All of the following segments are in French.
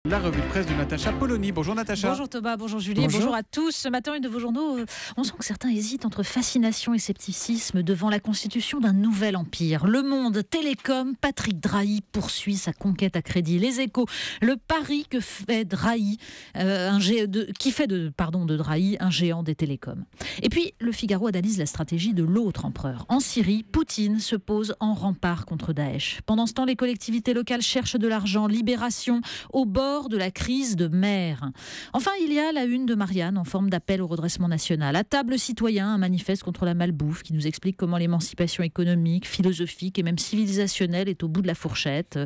La revue de presse de Natacha Polony. Bonjour Natacha. Bonjour Thomas, bonjour Julie, bonjour à tous. Ce matin, une de vos journaux, on sent que certains hésitent entre fascination et scepticisme devant la constitution d'un nouvel empire. Le Monde, Télécom, Patrick Drahi poursuit sa conquête à crédit. Les Échos, le pari que fait Drahi, de Drahi un géant des télécoms. Et puis, le Figaro analyse la stratégie de l'autre empereur. En Syrie, Poutine se pose en rempart contre Daesh. Pendant ce temps, les collectivités locales cherchent de l'argent. Libération au bord de la crise de mer. Enfin, il y a la une de Marianne en forme d'appel au redressement national. À table citoyen, un manifeste contre la malbouffe qui nous explique comment l'émancipation économique, philosophique et même civilisationnelle est au bout de la fourchette.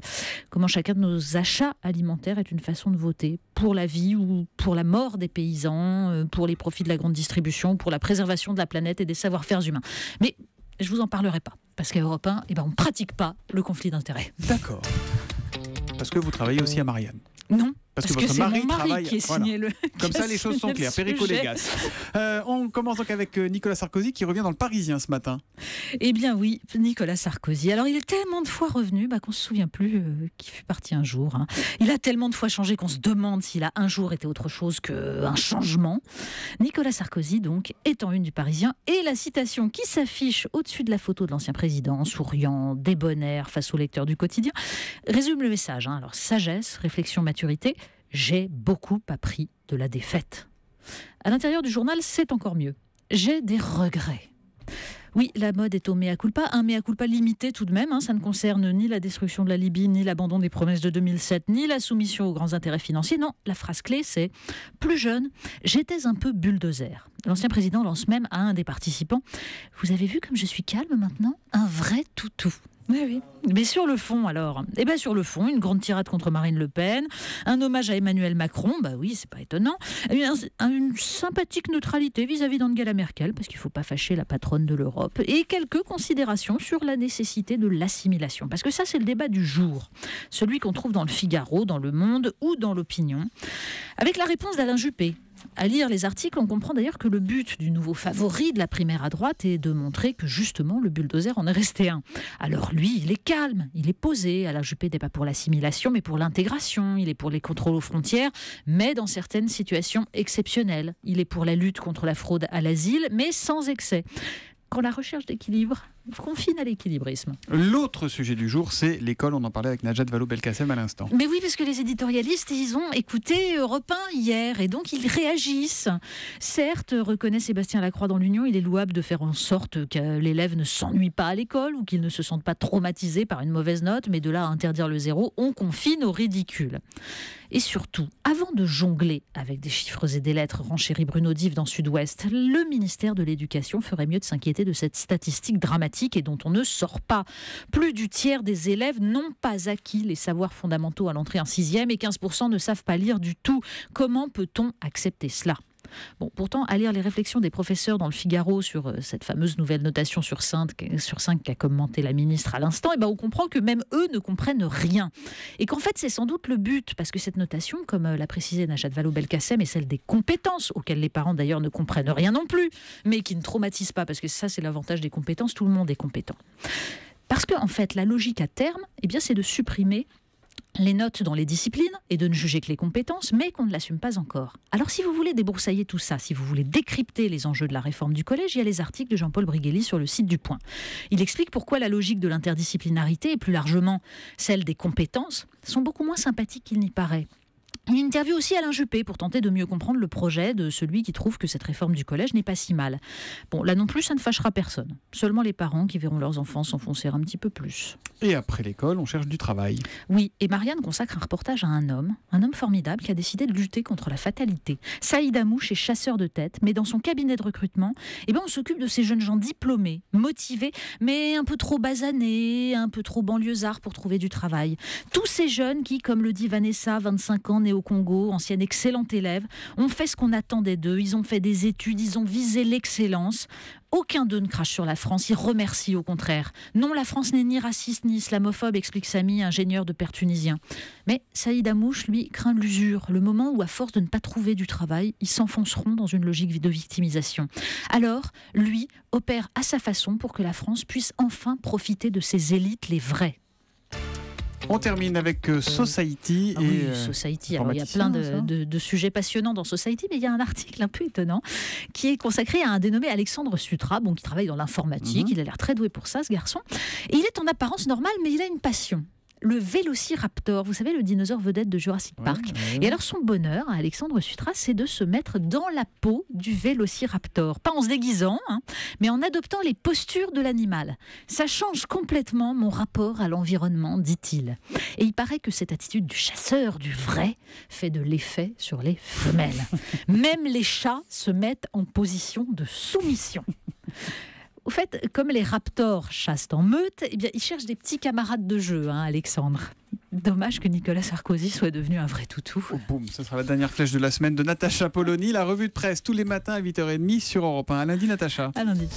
Comment chacun de nos achats alimentaires est une façon de voter pour la vie ou pour la mort des paysans, pour les profits de la grande distribution, pour la préservation de la planète et des savoir-faire humains. Mais je vous en parlerai pas, parce qu'à Europe 1, on ne pratique pas le conflit d'intérêts. D'accord. Parce que vous travaillez aussi à Marianne. Non. Parce que votre mari mon mari travaille. qui est signé Voilà. Comme ça, les choses sont claires. Perico Légas. On commence donc avec Nicolas Sarkozy qui revient dans le Parisien ce matin. Eh bien oui, Nicolas Sarkozy. Alors il est tellement de fois revenu qu'on ne se souvient plus qu'il fut parti un jour. Il a tellement de fois changé qu'on se demande s'il a un jour été autre chose qu'un changement. Nicolas Sarkozy donc est en une du Parisien et la citation qui s'affiche au-dessus de la photo de l'ancien président, souriant, débonnaire face au lecteur du quotidien, résume le message. Alors sagesse, réflexion, maturité. J'ai beaucoup appris de la défaite. À l'intérieur du journal, c'est encore mieux. J'ai des regrets. Oui, la mode est au mea culpa, un mea culpa limité tout de même. Ça ne concerne ni la destruction de la Libye, ni l'abandon des promesses de 2007, ni la soumission aux grands intérêts financiers. Non, la phrase clé, c'est « Plus jeune, j'étais un peu bulldozer ». L'ancien président lance même à un des participants « Vous avez vu comme je suis calme maintenant ? Un vrai toutou ». Oui. Mais sur le fond, alors ? Eh bien, sur le fond, une grande tirade contre Marine Le Pen, un hommage à Emmanuel Macron, oui, c'est pas étonnant, une sympathique neutralité vis-à-vis d'Angela Merkel, parce qu'il ne faut pas fâcher la patronne de l'Europe, et quelques considérations sur la nécessité de l'assimilation. Parce que ça, c'est le débat du jour. Celui qu'on trouve dans le Figaro, dans Le Monde ou dans l'Opinion. Avec la réponse d'Alain Juppé. À lire les articles, on comprend d'ailleurs que le but du nouveau favori de la primaire à droite est de montrer que justement le bulldozer en est resté un. Alors lui, il est calme, il est posé. Alain Juppé n'est pas pour l'assimilation, mais pour l'intégration. Il est pour les contrôles aux frontières, mais dans certaines situations exceptionnelles. Il est pour la lutte contre la fraude à l'asile, mais sans excès. Quand la recherche d'équilibre confine à l'équilibrisme. L'autre sujet du jour, c'est l'école. On en parlait avec Najat Vallaud-Belkacem à l'instant. Mais oui, parce que les éditorialistes, ils ont écouté Europe 1 hier et donc ils réagissent. Certes, reconnaît Sébastien Lacroix dans l'Union, il est louable de faire en sorte que l'élève ne s'ennuie pas à l'école ou qu'il ne se sente pas traumatisé par une mauvaise note, mais de là à interdire le zéro, on confine au ridicule. Et surtout, avant de jongler avec des chiffres et des lettres, renchérit Bruno Dive dans Sud-Ouest, le ministère de l'Éducation ferait mieux de s'inquiéter de cette statistique dramatique et dont on ne sort pas. Plus du tiers des élèves n'ont pas acquis les savoirs fondamentaux à l'entrée en 6e et 15% ne savent pas lire du tout. Comment peut-on accepter cela ? Bon, pourtant, à lire les réflexions des professeurs dans le Figaro sur cette fameuse nouvelle notation sur 5 qu'a commenté la ministre à l'instant, on comprend que même eux ne comprennent rien. Et qu'en fait, c'est sans doute le but, parce que cette notation, comme l'a précisé Najat Vallaud-Belkacem, est celle des compétences, auxquelles les parents d'ailleurs ne comprennent rien non plus, mais qui ne traumatisent pas, parce que ça, c'est l'avantage des compétences, tout le monde est compétent. Parce que, en fait, la logique à terme, c'est de supprimer les notes dans les disciplines et de ne juger que les compétences, mais qu'on ne l'assume pas encore. Alors si vous voulez débroussailler tout ça, si vous voulez décrypter les enjeux de la réforme du collège, il y a les articles de Jean-Paul Briguelli sur le site du Point. Il explique pourquoi la logique de l'interdisciplinarité et plus largement celle des compétences sont beaucoup moins sympathiques qu'il n'y paraît. Il interviewe aussi Alain Juppé pour tenter de mieux comprendre le projet de celui qui trouve que cette réforme du collège n'est pas si mal. Bon, là non plus, ça ne fâchera personne. Seulement les parents qui verront leurs enfants s'enfoncer un petit peu plus. Et après l'école, on cherche du travail. Oui, et Marianne consacre un reportage à un homme formidable qui a décidé de lutter contre la fatalité. Saïd Amouche est chasseur de tête, mais dans son cabinet de recrutement, on s'occupe de ces jeunes gens diplômés, motivés, mais un peu trop basanés, un peu trop banlieusards pour trouver du travail. Tous ces jeunes qui, comme le dit Vanessa, 25 ans, née au Congo, ancienne excellente élève, ont fait ce qu'on attendait d'eux. Ils ont fait des études, ils ont visé l'excellence. Aucun d'eux ne crache sur la France, ils remercient au contraire. Non, la France n'est ni raciste ni islamophobe, explique Samy, ingénieur de père tunisien. Mais Saïd Amouche, lui, craint l'usure, le moment où, à force de ne pas trouver du travail, ils s'enfonceront dans une logique de victimisation. Alors, lui opère à sa façon pour que la France puisse enfin profiter de ses élites, les vraies. On termine avec Society. Society. Alors, il y a plein de sujets passionnants dans Society, mais il y a un article un peu étonnant qui est consacré à un dénommé Alexandre Sutra, qui travaille dans l'informatique. Il a l'air très doué pour ça, ce garçon. Et il est en apparence normal, mais il a une passion. Le Vélociraptor, vous savez, le dinosaure vedette de Jurassic Park. Et alors son bonheur à Alexandre Sutra, c'est de se mettre dans la peau du Vélociraptor. Pas en se déguisant, mais en adoptant les postures de l'animal. Ça change complètement mon rapport à l'environnement, dit-il. Et il paraît que cette attitude du chasseur, du vrai, fait de l'effet sur les femelles. Même les chats se mettent en position de soumission. Au fait, comme les raptors chassent en meute, eh bien, ils cherchent des petits camarades de jeu, Alexandre. Dommage que Nicolas Sarkozy soit devenu un vrai toutou. Oh, boum, ce sera la dernière flèche de la semaine de Natacha Polony. La revue de presse tous les matins à 8h30 sur Europe 1. À lundi, Natacha. À lundi.